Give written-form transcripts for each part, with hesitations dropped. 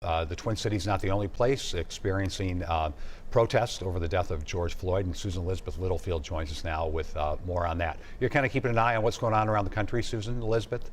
The Twin Cities not the only place experiencing protest over the death of George Floyd, and Susan Elizabeth Littlefield joins us now with more on that. You're kind of keeping an eye on what's going on around the country, Susan Elizabeth?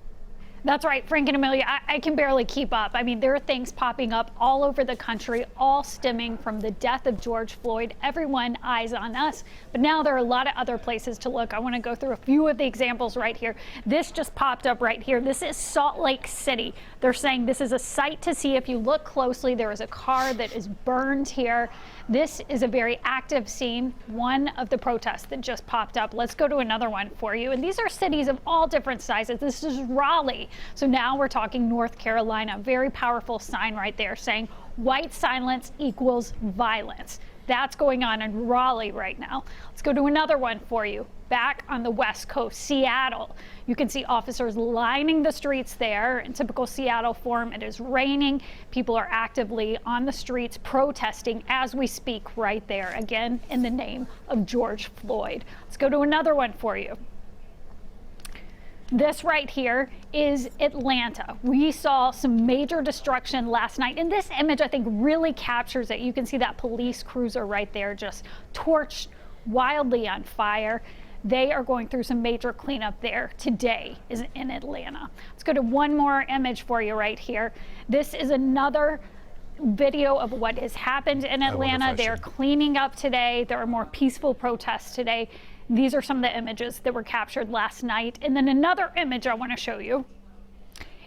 That's right, Frank and Amelia, I can barely keep up. I mean, there are things popping up all over the country, all stemming from the death of George Floyd. Everyone eyes on us, but now there are a lot of other places to look. I want to go through a few of the examples right here. This just popped up right here. This is Salt Lake City. They're saying this is a sight to see. If you look closely, there is a car that is burned here. This is a very active scene, one of the protests that just popped up. Let's go to another one for you. And these are cities of all different sizes. This is Raleigh. So now we're talking North Carolina. Very powerful sign right there saying white silence equals violence. That's going on in Raleigh right now. Let's go to another one for you. Back on the West Coast, Seattle. You can see officers lining the streets there. In typical Seattle form, it is raining. People are actively on the streets protesting as we speak right there, again, in the name of George Floyd. Let's go to another one for you. This right here is Atlanta. We saw some major destruction last night, and this image I think really captures it. You can see that police cruiser right there just torched, wildly on fire. They are going through some major cleanup there today is in Atlanta. Let's go to one more image for you right here. This is another video of what has happened in Atlanta. They're cleaning up today. There are more peaceful protests today. These are some of the images that were captured last night. And then another image I want to show you.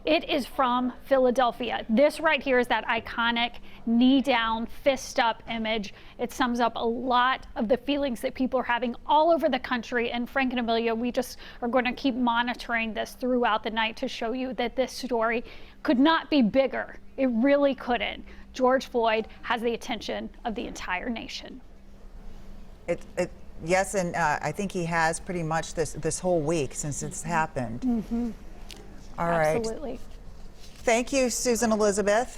It is from Philadelphia. This right here is that iconic knee down, fist up image. It sums up a lot of the feelings that people are having all over the country. And Frank and Amelia, we just are going to keep monitoring this throughout the night to show you that this story could not be bigger. It really couldn't. George Floyd has the attention of the entire nation. Yes, and I think he has pretty much this whole week since it's happened. Mm-hmm. All right. Absolutely. Thank you, Susan Elizabeth.